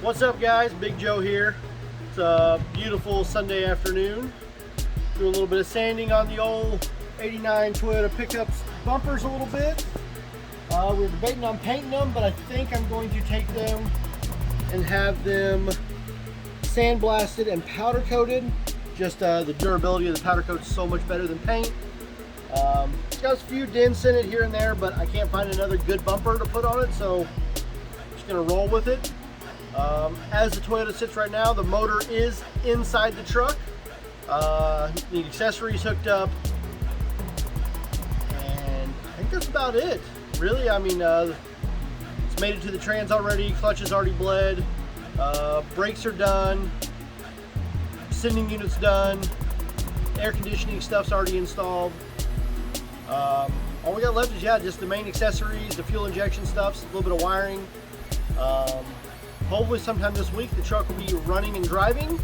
What's up, guys? Big Joe here. It's a beautiful Sunday afternoon. Doing a little bit of sanding on the old 89 Toyota pickups bumpers a little bit. We were debating on painting them, but I think I'm going to take them and have them sandblasted and powder coated. Just the durability of the powder coat is so much better than paint. It's got a few dents in it here and there, but I can't find another good bumper to put on it, so I'm just going to roll with it. As the Toyota sits right now, the motor is inside the truck. Need accessories hooked up, and I think that's about it. Really, I mean, it's made it to the trans already, clutch is already bled, brakes are done, sending unit's done, air conditioning stuff's already installed. All we got left is, just the main accessories, the fuel injection stuff, a little bit of wiring. Hopefully sometime this week the truck will be running and driving.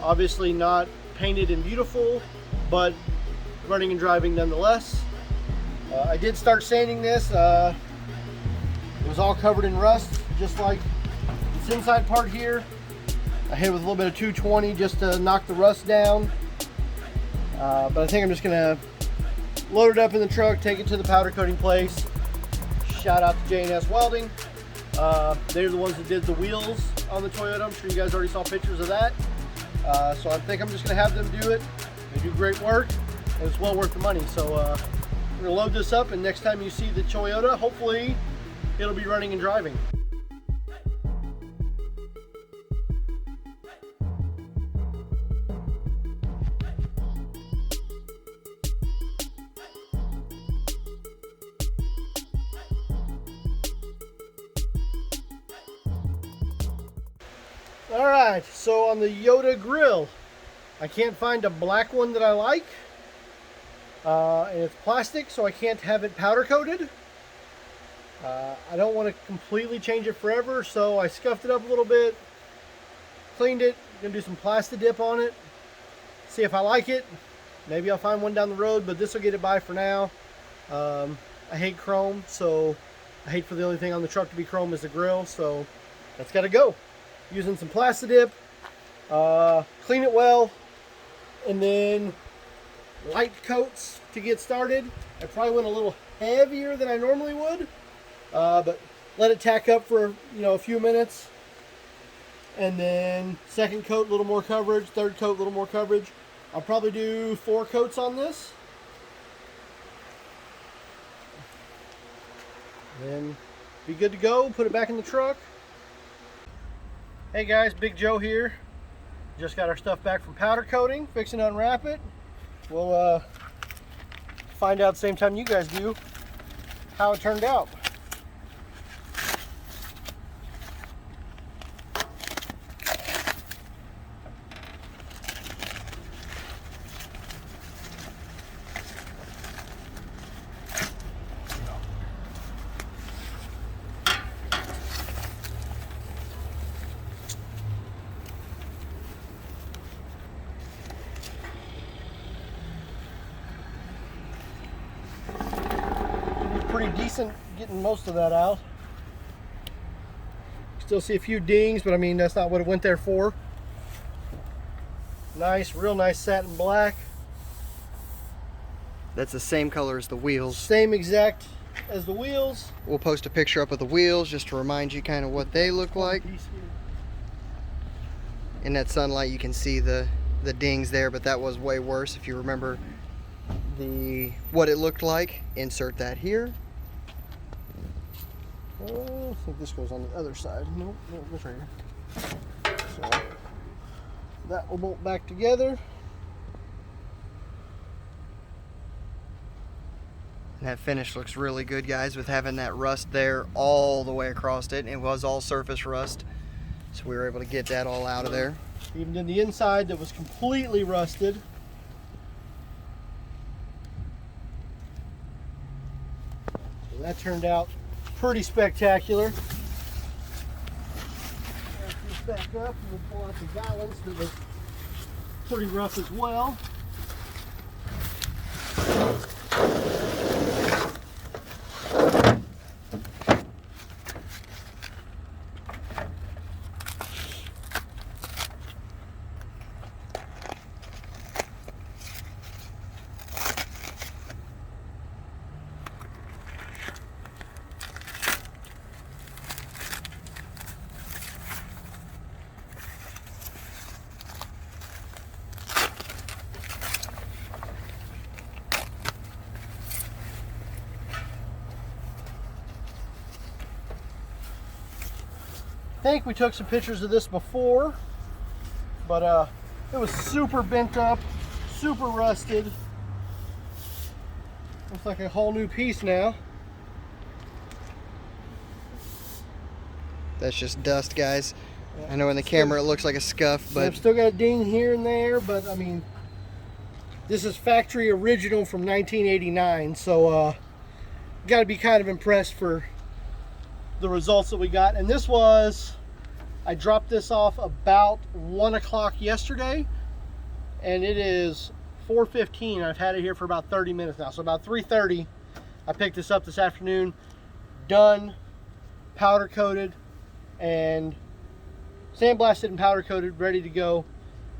Obviously not painted and beautiful, but running and driving nonetheless. I did start sanding this. It was all covered in rust, just like this inside part here. I hit it with a little bit of 220 just to knock the rust down. But I think I'm just gonna load it up in the truck, take it to the powder coating place. Shout out to S Welding. They're the ones that did the wheels on the Toyota. I'm sure you guys already saw pictures of that. So I think I'm just going to have them do it. They do great work, and it's well worth the money. So we're going to load this up, and next time you see the Toyota, hopefully it'll be running and driving. Alright, so on the Yoda grill, I can't find a black one that I like. And it's plastic, so I can't have it powder coated. I don't want to completely change it forever, so I scuffed it up a little bit, cleaned it, gonna do some plasti dip on it, see if I like it. Maybe I'll find one down the road, but this will get it by for now. I hate chrome, so I hate for the only thing on the truck to be chrome is the grill, so that's gotta go. Using some plasti dip, clean it well, and then light coats to get started. I probably went a little heavier than I normally would, but let it tack up for a few minutes, and then second coat, a little more coverage, third coat, a little more coverage. I'll probably do 4 coats on this, then be good to go. Put it back in the truck. Hey guys, Big Joe here. Just got our stuff back from powder coating, fixing to unwrap it. We'll find out same time you guys do how it turned out. Pretty decent getting most of that out. Still see a few dings, but I mean that's not what it went there for. Nice, real nice satin black. That's the same color as the wheels. Same exact as the wheels. We'll post a picture up of the wheels just to remind you kind of what they look like. In that sunlight you can see the dings there, but that was way worse. If you remember what it looked like, insert that here. I think this goes on the other side. Nope, no, this right here. So that will bolt back together. And that finish looks really good, guys, with having that rust there all the way across it. It was all surface rust, so we were able to get that all out of there. Even in the inside that was completely rusted. So that turned out pretty spectacular. Back this back up and we'll pull out the valance that was pretty rough as well. think we took some pictures of this before, but it was super bent up, super rusted. Looks like a whole new piece now. That's just dust, guys. I know in the camera it looks like a scuff, but I've still got a ding here and there, but I mean, this is factory original from 1989, so got to be kind of impressed for the results that we got. And this was, I dropped this off about 1 o'clock yesterday, and it is 4:15. I've had it here for about 30 minutes now, so about 3:30 I picked this up this afternoon, done, powder coated and sandblasted and powder coated, ready to go.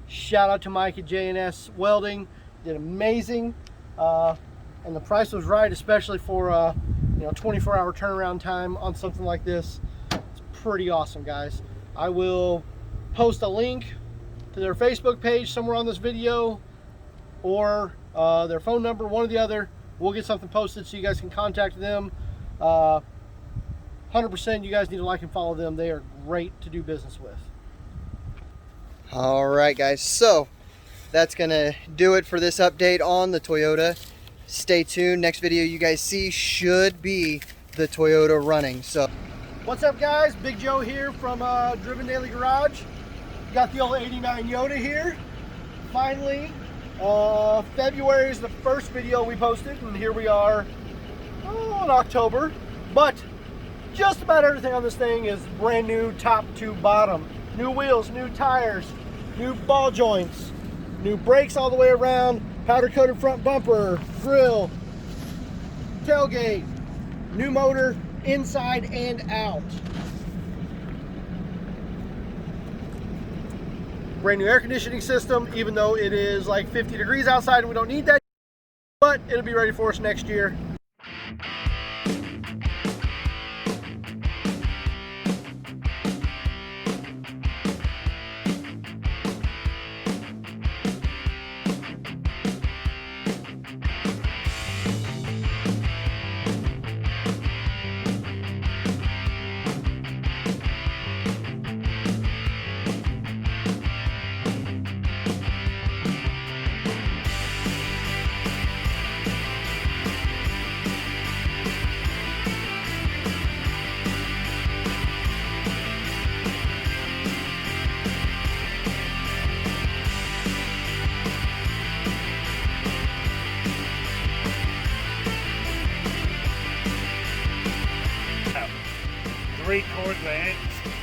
Shout out to Mike at S Welding, did amazing, and the price was right, especially for 24-hour turnaround time on something like this. It's pretty awesome, guys. I will post a link to their Facebook page somewhere on this video, or their phone number, one or the other. We'll get something posted so you guys can contact them. 100% you guys need to like and follow them. They are great to do business with. all right, guys. So that's gonna do it for this update on the Toyota. Stay tuned. Next video you guys see should be the Toyota running. So what's up, guys? Big Joe here from Driven Daily Garage. Got the old 89 Yoda here. Finally, February is the first video we posted, and here we are in October. But just about everything on this thing is brand new, top to bottom. New wheels, new tires, new ball joints, new brakes all the way around, powder coated front bumper, grill, tailgate, new motor inside and out. Brand new air conditioning system, even though it is like 50 degrees outside and we don't need that, but it'll be ready for us next year. Three-quarter inch,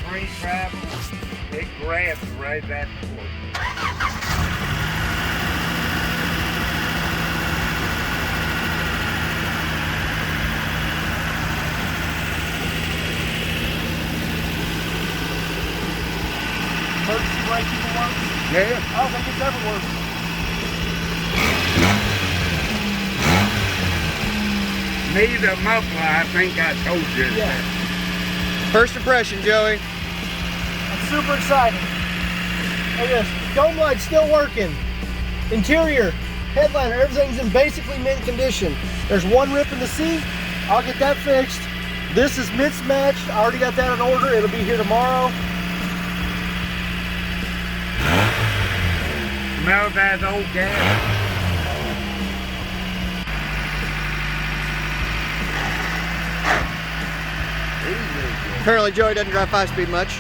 free travel, it grabs right that cord. Emergency brake even works? Yeah. I don't think it's ever worked. Need a muffler, I think I told you Yeah. that. first impression, Joey. I'm super excited. Look at this. Dome light's still working. Interior, headliner, everything's in basically mint condition. There's one rip in the seat. I'll get that fixed. This is mismatched. I already got that in order. It'll be here tomorrow. Smell that old gas. Apparently Joey doesn't drive 5-speed much.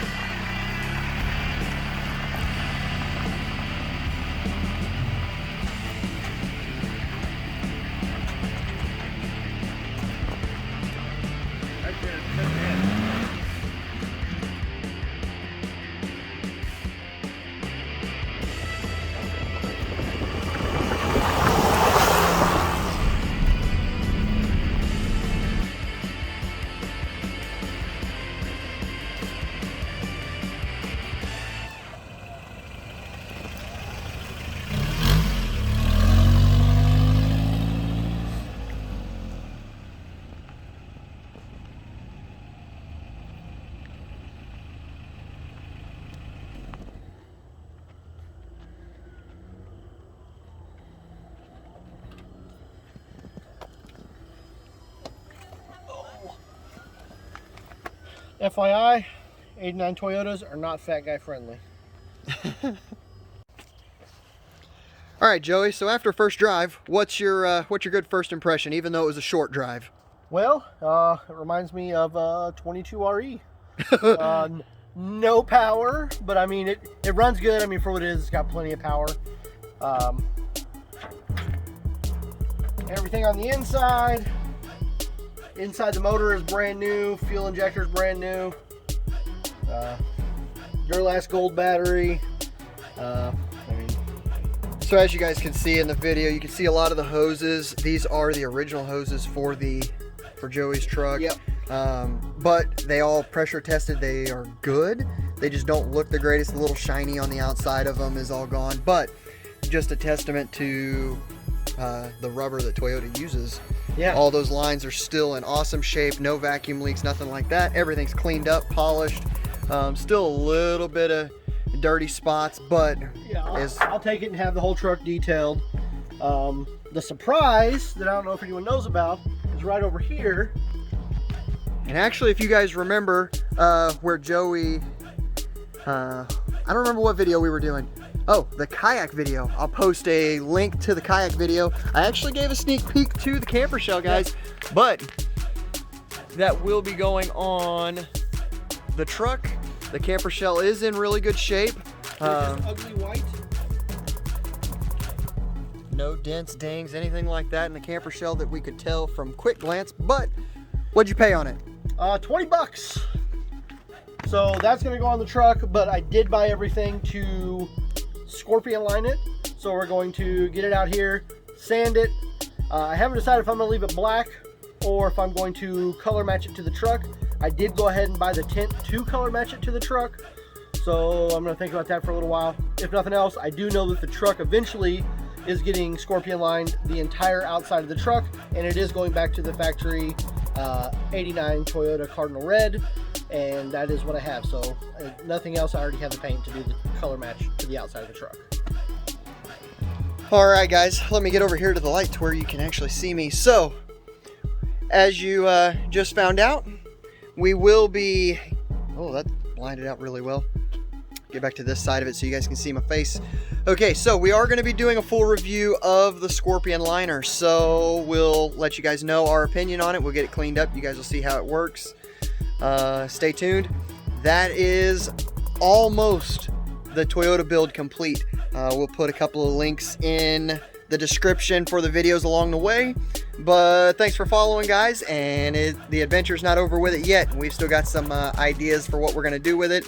FYI, '89 Toyotas are not fat guy friendly. All right, Joey. So after first drive, what's your good first impression? Even though it was a short drive. Well, it reminds me of 22RE. No power, but I mean it runs good. I mean, for what it is, it's got plenty of power. Everything on the inside the motor is brand new. Fuel injector is brand new. Duralast gold battery. So as you guys can see in the video, you can see a lot of the hoses. These are the original hoses for Joey's truck. Yep. But they all pressure tested. They are good. They just don't look the greatest. A little shiny on the outside of them is all gone. But just a testament to the rubber that Toyota uses. Yeah. All those lines are still in awesome shape. No vacuum leaks, nothing like that. Everything's cleaned up, polished. Still a little bit of dirty spots, but yeah, I'll take it and have the whole truck detailed. The surprise that I don't know if anyone knows about is right over here. And actually, if you guys remember where Joey, I don't remember what video we were doing. Oh, the kayak video. I'll post a link to the kayak video. I actually gave a sneak peek to the camper shell, guys, but that will be going on the truck. The camper shell is in really good shape. Ugly white. No dents, dings, anything like that in the camper shell that we could tell from quick glance. But what'd you pay on it? 20 bucks. So that's gonna go on the truck, but I did buy everything to Scorpion line it. So we're going to get it out here, sand it. I haven't decided if I'm gonna leave it black or if I'm going to color match it to the truck. I did go ahead and buy the tint to color match it to the truck. So I'm gonna think about that for a little while. If nothing else, I do know that the truck eventually is getting Scorpion lined the entire outside of the truck, and it is going back to the factory '89 Toyota Cardinal Red, and that is what I have. So nothing else. I already have the paint to do the color match to the outside of the truck. All right, guys, let me get over here to the light to where you can actually see me. So as you just found out, we will be, oh, that lined it out really well. Get back to this side of it so you guys can see my face. Okay, so we are going to be doing a full review of the Scorpion liner. So we'll let you guys know our opinion on it. We'll get it cleaned up. You guys will see how it works. Stay tuned. That is almost the Toyota build complete. We'll put a couple of links in the description for the videos along the way. But thanks for following, guys, and the adventure's not over with it yet. We've still got some ideas for what we're going to do with it.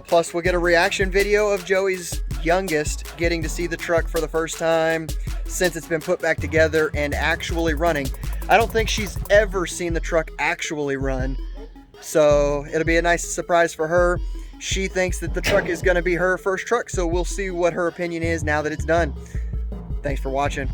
Plus, we'll get a reaction video of Joey's youngest getting to see the truck for the first time since it's been put back together and actually running. I don't think she's ever seen the truck actually run, so it'll be a nice surprise for her. She thinks that the truck is going to be her first truck, so we'll see what her opinion is now that it's done. Thanks for watching.